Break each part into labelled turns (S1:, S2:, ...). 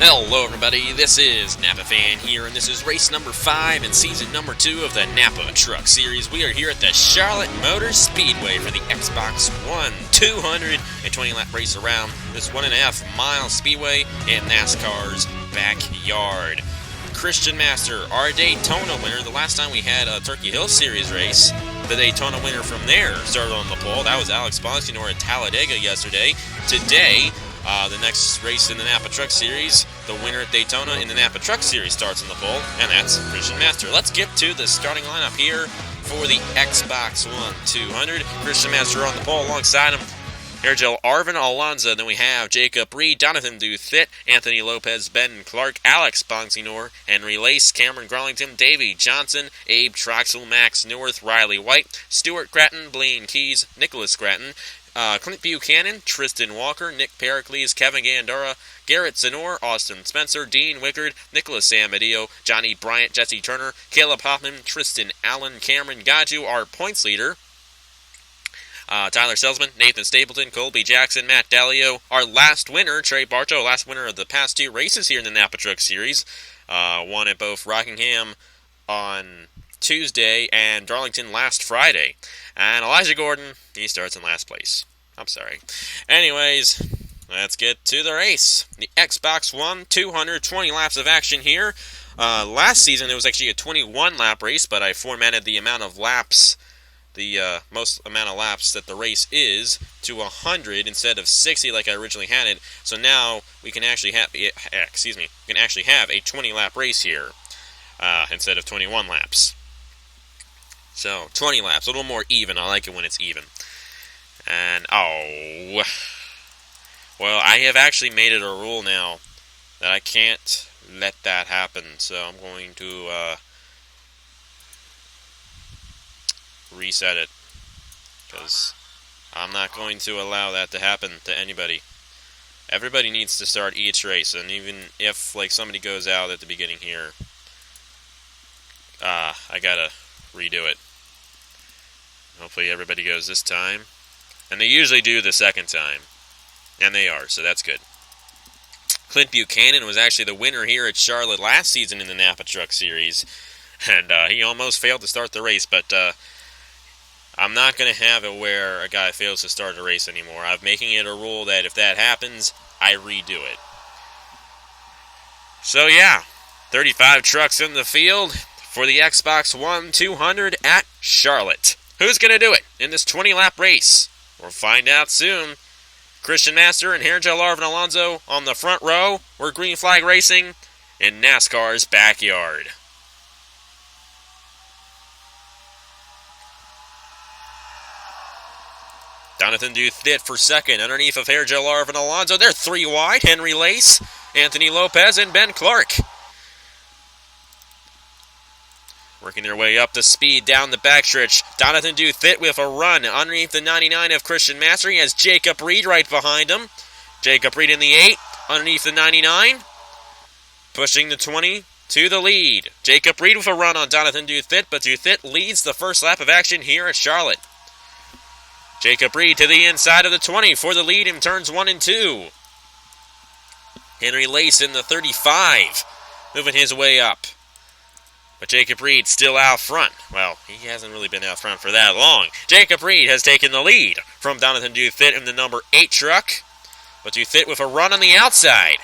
S1: Hello everybody, this is Napa Fan here, and this is race number 5 in season number 2 of the Napa Truck Series. We are here at the Charlotte Motor Speedway for the Xbox One 220 lap race around this 1.5 mile speedway in NASCAR's backyard. Christian Master, our Daytona winner. The last time we had a Turkey Hill Series race, the Daytona winner from there started on the pole. That was Alex Bonsignor at Talladega yesterday. Today, the next race in the Napa Truck Series, the winner at Daytona in the Napa Truck Series starts on the pole, and that's Christian Master. Let's get to the starting lineup here for the Xbox One 200. Christian Master on the pole alongside him. Sergio Arvin Alonso. Then we have Jacob Reed, Jonathan Duthit, Anthony Lopez, Ben Clark, Alex Bonsignor, Henry Lace, Cameron Growlington, Davey Johnson, Abe Troxel, Max North, Riley White, Stuart Gratton, Blaine Keys, Nicholas Gratton, Clint Buchanan, Tristan Walker, Nick Pericles, Kevin Gandara, Garrett Zenor, Austin Spencer, Dean Wickard, Nicholas Amadio, Johnny Bryant, Jesse Turner, Caleb Hoffman, Tristan Allen, Cameron Gaju, our points leader, Tyler Selzman, Nathan Stapleton, Colby Jackson, Matt Dalio, our last winner, Trey Bartow, last winner of the past 2 races here in the Napa Truck Series, won at both Rockingham on Tuesday and Darlington last Friday. And Elijah Gordon, he starts in last place. I'm sorry. Anyways, let's get to the race. The Xbox One 220 laps of action here. Last season it was actually a 21 lap race, but I formatted the amount of laps, the most amount of laps that the race is, to 100 instead of 60 like I originally had it. So now we can actually have a 20 lap race here instead of 21 laps. So, 20 laps, a little more even. I like it when it's even. And, well, I have actually made it a rule now that I can't let that happen. So, I'm going to reset it, because I'm not going to allow that to happen to anybody. Everybody needs to start each race, and even if, like, somebody goes out at the beginning here, I gotta redo it. Hopefully everybody goes this time. And they usually do the second time. And they are, so that's good. Clint Buchanan was actually the winner here at Charlotte last season in the Napa Truck Series. And he almost failed to start the race, but I'm not going to have it where a guy fails to start a race anymore. I'm making it a rule that if that happens, I redo it. So yeah, 35 trucks in the field for the Xbox One 200 at Charlotte. Who's going to do it in this 20-lap race? We'll find out soon. Christian Master and Sergio Arvin Alonso on the front row. We're green flag racing in NASCAR's backyard. Jonathan Duthit for second, underneath of Sergio Arvin Alonso. They're 3 wide. Henry Lace, Anthony Lopez, and Ben Clark. Working their way up the speed down the backstretch. Jonathan Duthit with a run underneath the 99 of Christian Master. He has Jacob Reed right behind him. Jacob Reed in the 8, underneath the 99. Pushing the 20 to the lead. Jacob Reed with a run on Jonathan Duthit, but Duthit leads the first lap of action here at Charlotte. Jacob Reed to the inside of the 20 for the lead in turns 1 and 2. Henry Lace in the 35, moving his way up. But Jacob Reed still out front. Well, he hasn't really been out front for that long. Jacob Reed has taken the lead from Jonathan Duthit in the number 8 truck. But Duthit with a run on the outside.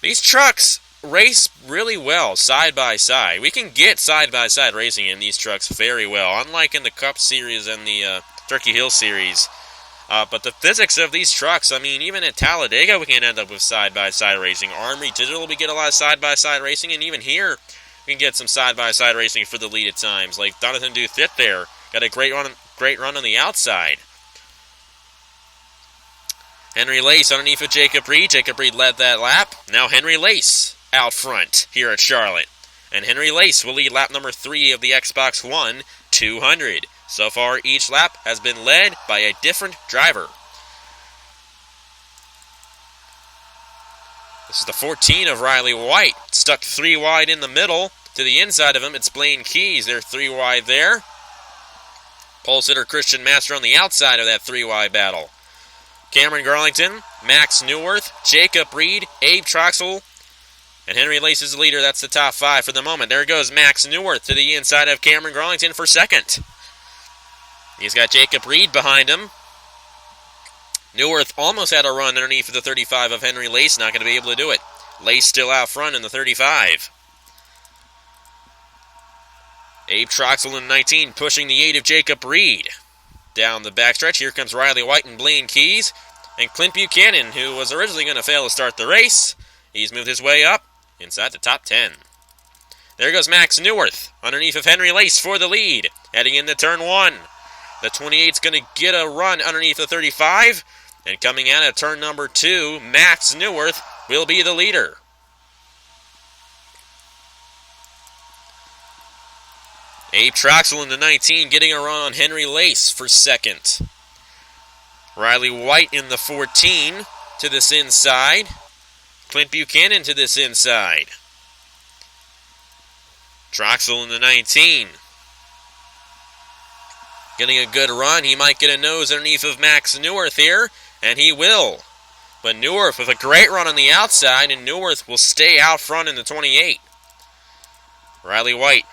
S1: These trucks race really well side by side. We can get side by side racing in these trucks very well, unlike in the Cup Series and the Turkey Hill Series. But the physics of these trucks, I mean, even at Talladega we can end up with side by side racing. Armory Digital, we get a lot of side by side racing, and even here we can get some side-by-side racing for the lead at times. Like Jonathan Duthit there. Got a great run on the outside. Henry Lace underneath of Jacob Reed. Jacob Reed led that lap. Now Henry Lace out front here at Charlotte. And Henry Lace will lead lap number 3 of the Xbox One 200. So far, each lap has been led by a different driver. This is the 14 of Riley White, stuck 3 wide in the middle. To the inside of him, it's Blaine Keys. They're 3 wide there. Pole sitter Christian Master on the outside of that 3 wide battle. Cameron Garlington, Max Newworth, Jacob Reed, Abe Troxel, and Henry Lace is the leader. That's the top 5 for the moment. There goes Max Newworth to the inside of Cameron Garlington for second. He's got Jacob Reed behind him. Newworth almost had a run underneath of the 35 of Henry Lace. Not going to be able to do it. Lace still out front in the 35. Abe Troxel in 19 pushing the 8 of Jacob Reed. Down the backstretch, here comes Riley White and Blaine Keys. And Clint Buchanan, who was originally going to fail to start the race, he's moved his way up inside the top 10. There goes Max Newworth underneath of Henry Lace for the lead. Heading into turn 1. The 28's going to get a run underneath the 35. And coming out of turn number 2, Max Newworth will be the leader. Abe Troxel in the 19 getting a run on Henry Lace for second. Riley White in the 14 to this inside. Clint Buchanan to this inside. Troxel in the 19. Getting a good run. He might get a nose underneath of Max Newworth here, and he will. But Newworth with a great run on the outside, and Newworth will stay out front in the 28. Riley White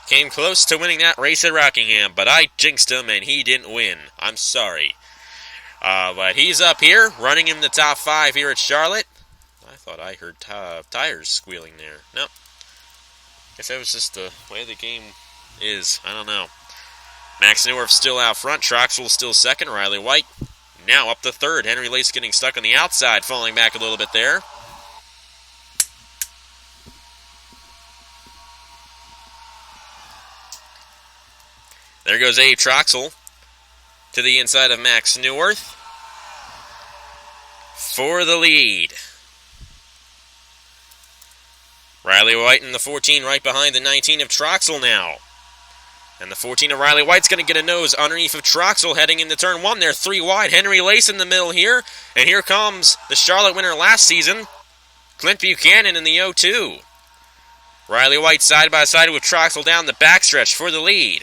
S1: came close to winning that race at Rockingham, but I jinxed him and he didn't win. I'm sorry. But he's up here, running in the top 5 here at Charlotte. I thought I heard tires squealing there. Nope. Guess that was just the way the game is. I don't know. Max Newworth still out front. Troxel still second. Riley White now up to third. Henry Lace getting stuck on the outside, falling back a little bit there. There goes Abe Troxel to the inside of Max Newworth for the lead. Riley White in the 14 right behind the 19 of Troxel now. And the 14 of Riley White's going to get a nose underneath of Troxel heading into turn 1. They're 3 wide. Henry Lace in the middle here. And here comes the Charlotte winner last season, Clint Buchanan in the 0-2. Riley White side by side with Troxel down the backstretch for the lead.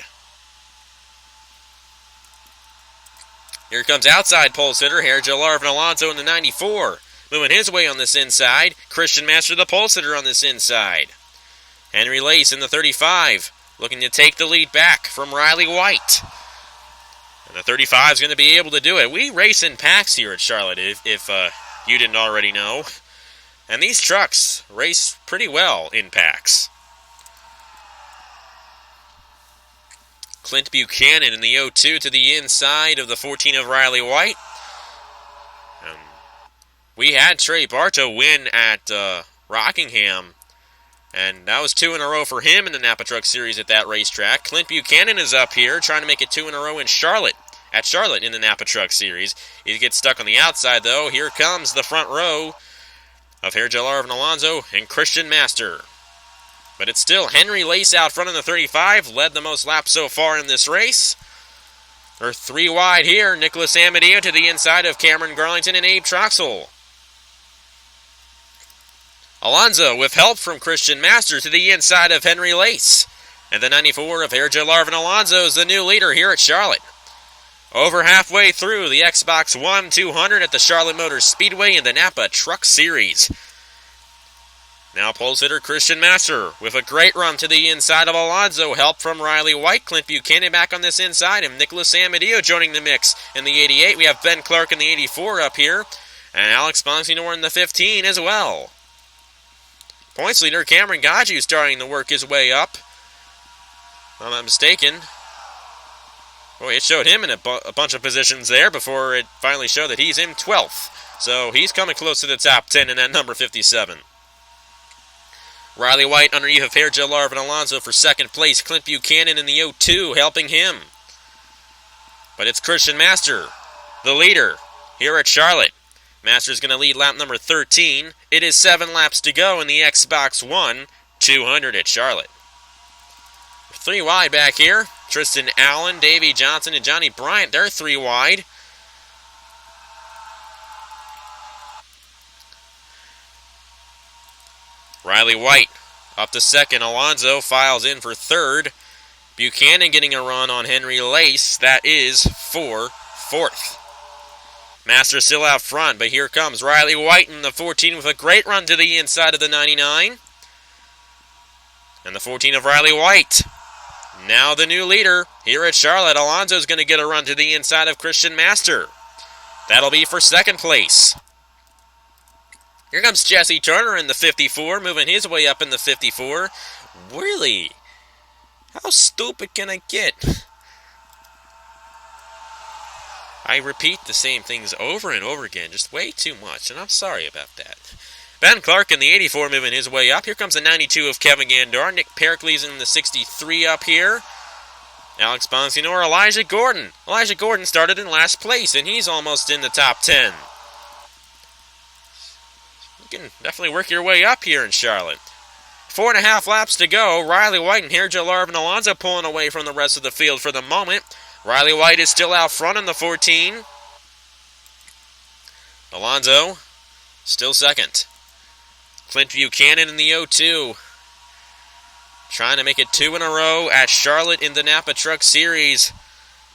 S1: Here comes outside pole sitter, Hergel Arvin Alonso in the 94. Moving his way on this inside. Christian Master, the pole sitter, on this inside. Henry Lace in the 35, looking to take the lead back from Riley White. And the 35 is going to be able to do it. We race in packs here at Charlotte, if you didn't already know. And these trucks race pretty well in packs. Clint Buchanan in the 0-2 to the inside of the 14 of Riley White. We had Trey Bartow win at Rockingham, and that was 2 in a row for him in the Napa Truck Series at that racetrack. Clint Buchanan is up here trying to make it 2 in a row in Charlotte, in the Napa Truck Series. He gets stuck on the outside, though. Here comes the front row of Hergel Arvin Alonso and Christian Master. But it's still Henry Lace out front in the 35, led the most laps so far in this race. They're 3 wide here. Nicholas Amadeo to the inside of Cameron Garlington and Abe Troxel. Alonso with help from Christian Master to the inside of Henry Lace. And the 94 of Hergel Arvin Alonso is the new leader here at Charlotte. Over halfway through the Xbox One 200 at the Charlotte Motor Speedway in the Napa Truck Series. Now pole sitter Christian Master with a great run to the inside of Alonso. Help from Riley White. Clint Buchanan back on this inside. And Nicholas Amadeo joining the mix in the 88. We have Ben Clark in the 84 up here. And Alex Bonsignor in the 15 as well. Points leader Cameron Gaju starting to work his way up. If I'm not mistaken. Boy, it showed him in a bunch of positions there before it finally showed that he's in 12th. So he's coming close to the top 10 in that number 57. Riley White underneath of Hergel Arvin Alonso for second place. Clint Buchanan in the 0-2 helping him. But it's Christian Master, the leader here at Charlotte. Master's going to lead lap number 13. It is 7 laps to go in the Xbox One 200 at Charlotte. 3 wide back here. Tristan Allen, Davey Johnson, and Johnny Bryant, they're 3 wide. Riley White up to second. Alonso files in for third. Buchanan getting a run on Henry Lace. That is for fourth. Master still out front, but here comes Riley White in the 14 with a great run to the inside of the 99. And the 14 of Riley White. Now the new leader here at Charlotte. Alonso's going to get a run to the inside of Christian Master. That'll be for second place. Here comes Jesse Turner in the 54, moving his way up in the 54. Really? How stupid can I get? I repeat the same things over and over again, just way too much, and I'm sorry about that. Ben Clark in the 84 moving his way up. Here comes the 92 of Kevin Gandor. Nick Pericles in the 63 up here. Alex Bonsignor, Elijah Gordon. Elijah Gordon started in last place, and he's almost in the top 10. You can definitely work your way up here in Charlotte. 4.5 laps to go. Riley White and Joe Larvin Alonso pulling away from the rest of the field for the moment. Riley White is still out front in the 14. Alonso still second. Clint Buchanan in the 02. Trying to make it 2 in a row at Charlotte in the Napa Truck Series.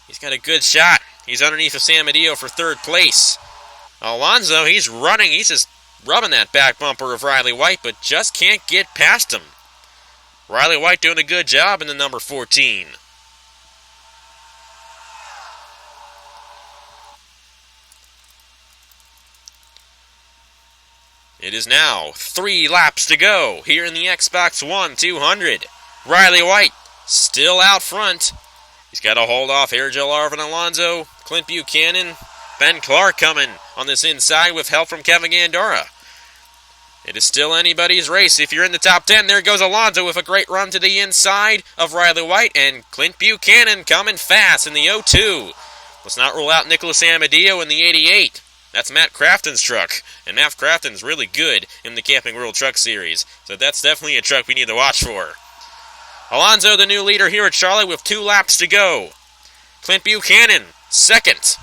S1: He's got a good shot. He's underneath of San Medeo for third place. Alonso, he's running. He's just rubbing that back bumper of Riley White, but just can't get past him. Riley White doing a good job in the number 14. It is now 3 laps to go here in the Xbox One 200. Riley White still out front. He's got to hold off Joe Larvin Alonso, Clint Buchanan, Ben Clark coming on this inside with help from Kevin Gandora. It is still anybody's race. If you're in the top 10, there goes Alonso with a great run to the inside of Riley White, and Clint Buchanan coming fast in the 02. Let's not rule out Nicholas Amadeo in the 88. That's Matt Crafton's truck, and Matt Crafton's really good in the Camping World Truck Series, so that's definitely a truck we need to watch for. Alonso, the new leader here at Charlotte with 2 laps to go. Clint Buchanan, second.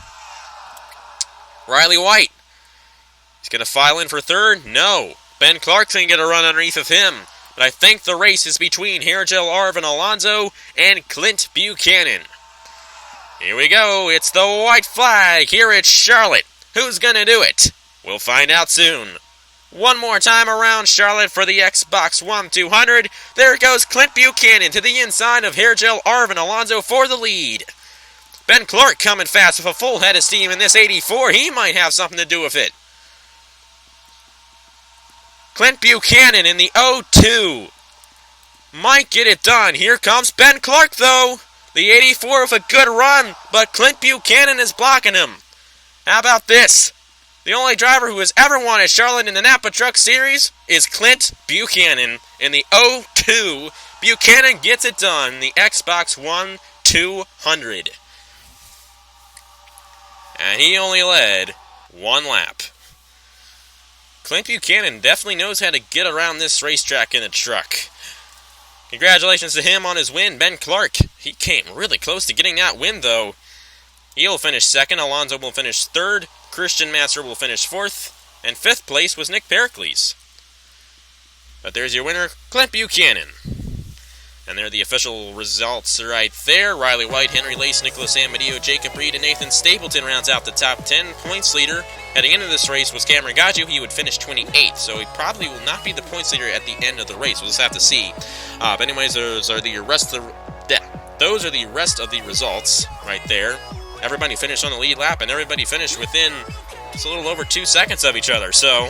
S1: Riley White, he's going to file in for third? No. Ben Clark's going to get a run underneath of him, but I think the race is between Joe Larvin Alonso and Clint Buchanan. Here we go, it's the white flag here at Charlotte. Who's going to do it? We'll find out soon. One more time around Charlotte for the Xbox One 200. There goes Clint Buchanan to the inside of Joe Larvin Alonso for the lead. Ben Clark coming fast with a full head of steam in this 84. He might have something to do with it. Clint Buchanan in the 02. Might get it done. Here comes Ben Clark, though. The 84 with a good run, but Clint Buchanan is blocking him. How about this? The only driver who has ever won at Charlotte in the Napa Truck Series is Clint Buchanan in the 02. Buchanan gets it done in the Xbox One 200. And he only led 1 lap. Clint Buchanan definitely knows how to get around this racetrack in a truck. Congratulations to him on his win. Ben Clark, he came really close to getting that win, though. He'll finish second. Alonso will finish third. Christian Master will finish fourth. And fifth place was Nick Pericles. But there's your winner, Clint Buchanan. And there are the official results right there. Riley White, Henry Lace, Nicholas Amadeo, Jacob Reed, and Nathan Stapleton rounds out the top 10. Points leader heading into this race was Cameron Gaju. He would finish 28th, so he probably will not be the points leader at the end of the race. We'll just have to see. But anyways, those are the rest of the results right there. Everybody finished on the lead lap, and everybody finished within just a little over 2 seconds of each other. So,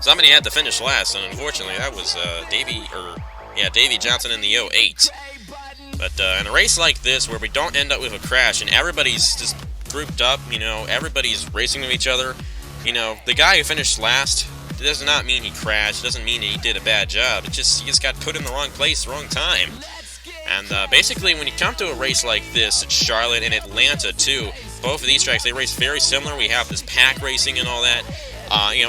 S1: somebody had to finish last, and unfortunately, that was Davey Johnson in the 08. But in a race like this, where we don't end up with a crash, and everybody's just grouped up, everybody's racing with each other, the guy who finished last, it does not mean he crashed, it doesn't mean he did a bad job. He just got put in the wrong place, the wrong time. And basically, when you come to a race like this, it's Charlotte and Atlanta too. Both of these tracks, they race very similar. We have this pack racing and all that.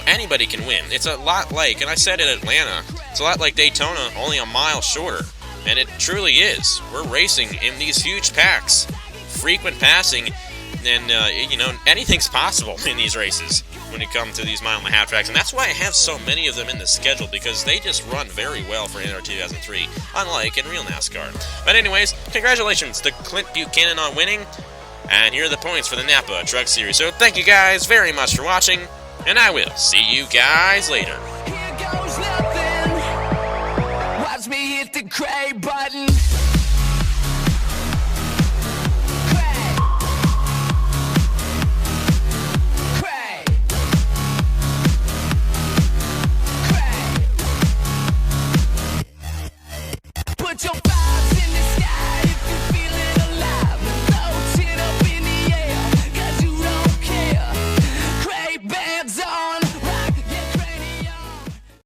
S1: Anybody can win. It's a lot like, and I said it at Atlanta, it's a lot like Daytona, only a mile shorter. And it truly is. We're racing in these huge packs, frequent passing, and anything's possible in these races when it comes to these mile-and-a-half tracks. And that's why I have so many of them in the schedule, because they just run very well for NR 2003, unlike in real NASCAR. But anyways, congratulations to Clint Buchanan on winning. And here are the points for the Napa Truck Series. So thank you guys very much for watching, and I will see you guys later.
S2: Here goes nothing. Watch me hit the gray button.